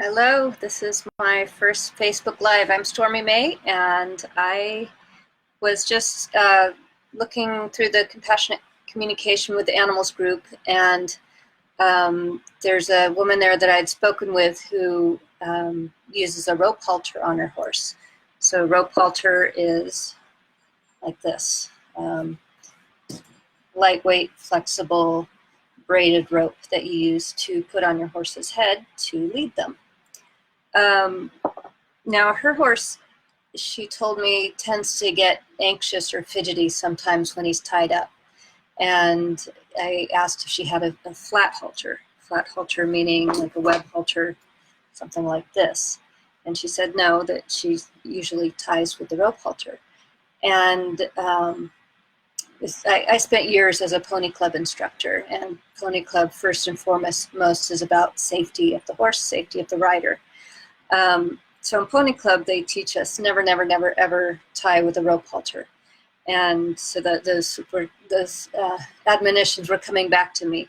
Hello, this is my first Facebook Live. I'm Stormy May, and I was just looking through the Compassionate Communication with Animals group, and there's a woman there that I'd spoken with who uses a rope halter on her horse. So rope halter is like this, lightweight, flexible, braided rope that you use to put on your horse's head to lead them. Now her horse, she told me, tends to get anxious or fidgety sometimes when he's tied up. And I asked if she had a flat halter. Flat halter meaning like a web halter, something like this. And she said no, that she usually ties with the rope halter. And I spent years as a pony club instructor, and pony club first and foremost is about safety of the horse, safety of the rider. So in Pony Club, they teach us never, never, never, ever tie with a rope halter. And so that those admonitions were coming back to me.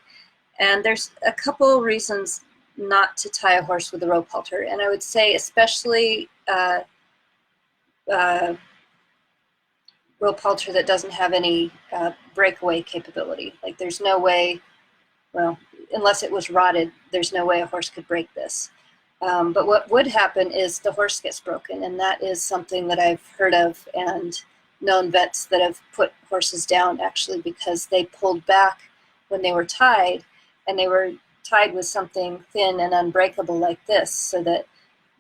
And there's a couple reasons not to tie a horse with a rope halter. And I would say especially rope halter that doesn't have any breakaway capability. Like there's no way, well, unless it was rotted, there's no way a horse could break this. But what would happen is the horse gets broken, and that is something that I've heard of and known vets that have put horses down actually because they pulled back when they were tied, and they were tied with something thin and unbreakable like this, so that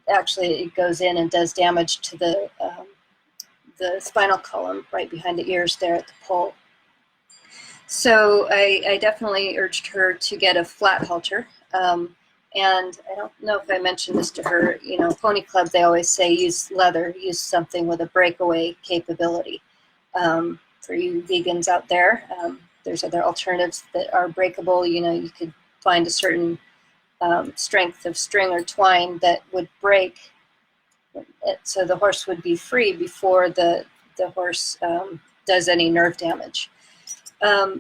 actually it goes in and does damage to the spinal column right behind the ears there at the poll. So I definitely urged her to get a flat halter. And I don't know if I mentioned this to her, you know, Pony Club, they always say use leather, use something with a breakaway capability. For you vegans out there, there's other alternatives that are breakable. You know, you could find a certain strength of string or twine that would break it, so the horse would be free before the horse does any nerve damage. I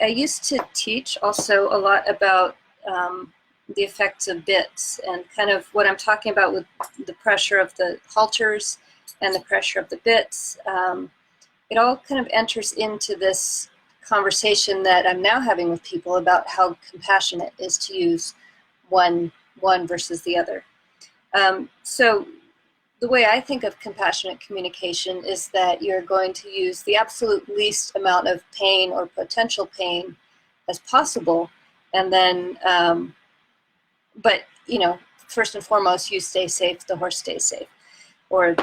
used to teach also a lot about the effects of bits, and kind of what I'm talking about with the pressure of the halters and the pressure of the bits. It all kind of enters into this conversation that I'm now having with people about how compassionate is to use one versus the other. So the way I think of compassionate communication is that you're going to use the absolute least amount of pain or potential pain as possible, and then but, you know, first and foremost, you stay safe, the horse stays safe. Or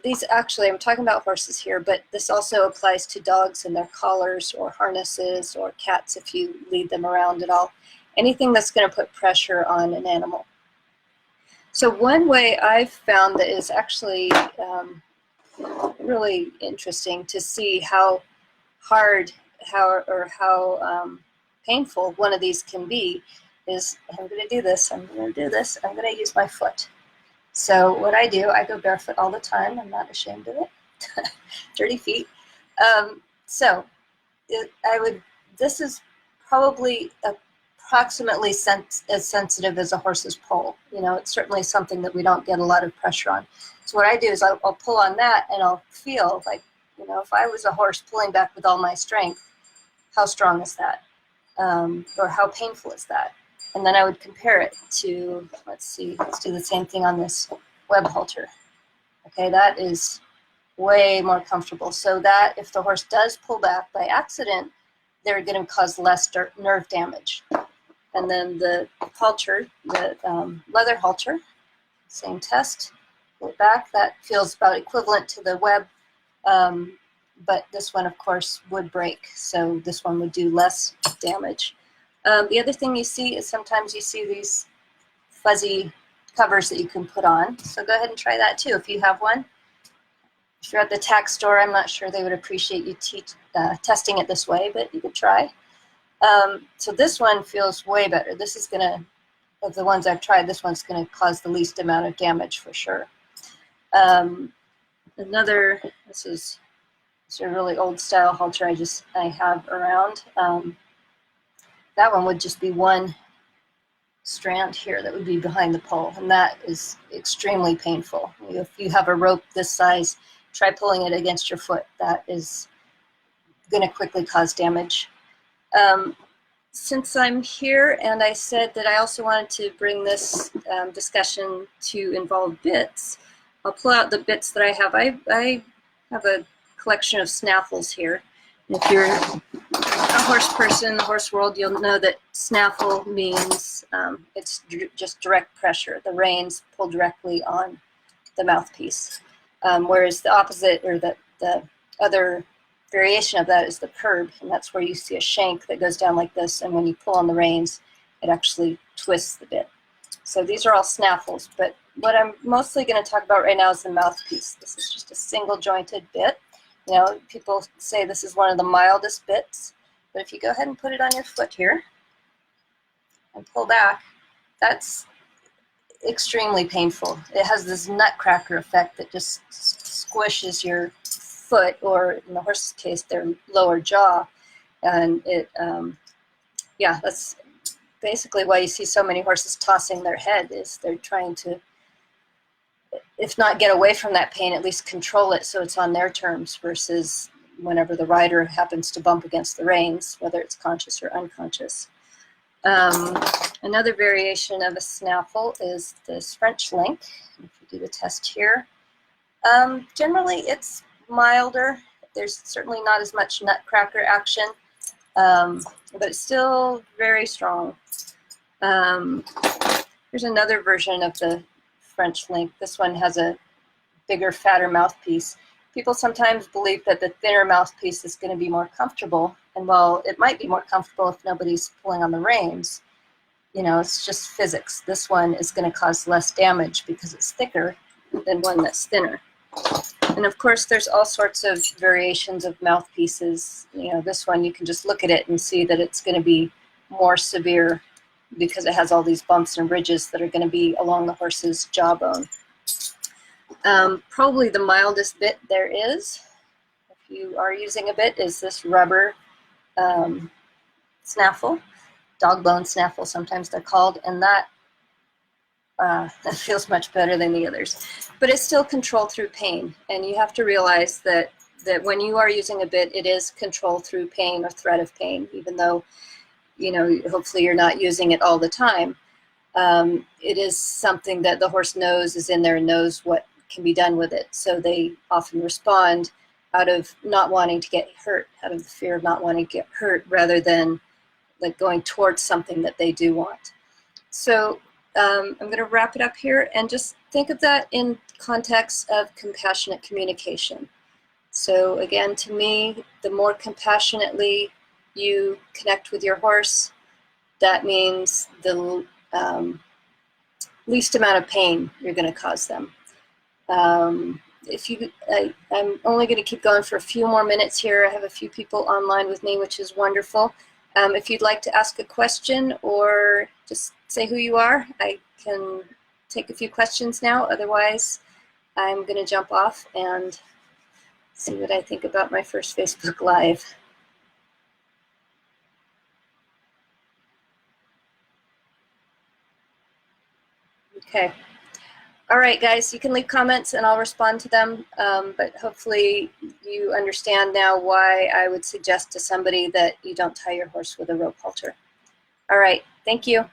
these, actually, I'm talking about horses here, but this also applies to dogs and their collars or harnesses, or cats if you lead them around at all. Anything that's going to put pressure on an animal. So one way I've found that is actually really interesting to see how hard, how painful one of these can be is, I'm going to do this, I'm going to use my foot. So what I do, I go barefoot all the time. I'm not ashamed of it. Dirty feet. This is probably approximately as sensitive as a horse's poll. You know, it's certainly something that we don't get a lot of pressure on. So what I do is I'll pull on that, and I'll feel like, you know, if I was a horse pulling back with all my strength, how strong is that? Or how painful is that? And then I would compare it to, let's do the same thing on this web halter. Okay, that is way more comfortable. So that if the horse does pull back by accident, they're going to cause less nerve damage. And then the halter, the leather halter, same test, pull it back. That feels about equivalent to the web, but this one, of course, would break. So this one would do less damage. The other thing you see is sometimes you see these fuzzy covers that you can put on. So go ahead and try that too if you have one. If you're at the tack store, I'm not sure they would appreciate you testing it this way, but you could try. So this one feels way better. This is gonna, of the ones I've tried, this one's gonna cause the least amount of damage for sure. This is a really old style halter I have around. That one would just be one strand here that would be behind the pole, and that is extremely painful. If you have a rope this size, try pulling it against your foot. That is going to quickly cause damage. Since I'm here, and I said that I also wanted to bring this discussion to involve bits, I'll pull out the bits that I have. I have a collection of snaffles here. And if you're a horse person in the horse world, you'll know that snaffle means it's just direct pressure. The reins pull directly on the mouthpiece, whereas the opposite, or the other variation of that, is the curb, and that's where you see a shank that goes down like this, and when you pull on the reins, it actually twists the bit. So these are all snaffles, but what I'm mostly going to talk about right now is the mouthpiece. This is just a single jointed bit. You know, people say this is one of the mildest bits, but if you go ahead and put it on your foot here and pull back, that's extremely painful. It has this nutcracker effect that just squishes your foot, or in the horse's case, their lower jaw, and it, yeah, that's basically why you see so many horses tossing their head, is they're trying to, if not get away from that pain, at least control it so it's on their terms, versus whenever the rider happens to bump against the reins, whether it's conscious or unconscious. Another variation of a snaffle is this French link. If you do the test here, generally it's milder. There's certainly not as much nutcracker action, but it's still very strong. Here's another version of the French link. This one has a bigger, fatter mouthpiece. People sometimes believe that the thinner mouthpiece is going to be more comfortable, and while it might be more comfortable if nobody's pulling on the reins, you know, it's just physics. This one is going to cause less damage because it's thicker than one that's thinner. And of course, there's all sorts of variations of mouthpieces. You know, this one, you can just look at it and see that it's going to be more severe because it has all these bumps and ridges that are going to be along the horse's jawbone. Probably the mildest bit there is, if you are using a bit, is this rubber snaffle, dog bone snaffle sometimes they're called, and that feels much better than the others. But it's still control through pain, and you have to realize that when you are using a bit, it is control through pain or threat of pain, even though, you know, hopefully you're not using it all the time. It is something that the horse knows is in there and knows what can be done with it. So they often respond out of not wanting to get hurt, out of the fear of not wanting to get hurt, rather than like going towards something that they do want. So I'm going to wrap it up here, and just think of that in context of compassionate communication. So again, to me, the more compassionately you connect with your horse, that means the least amount of pain you're going to cause them. I'm only going to keep going for a few more minutes here. I have a few people online with me, which is wonderful. If you'd like to ask a question or just say who you are, I can take a few questions now. Otherwise, I'm going to jump off and see what I think about my first Facebook Live. Okay. All right, guys, you can leave comments and I'll respond to them, but hopefully you understand now why I would suggest to somebody that you don't tie your horse with a rope halter. All right, thank you.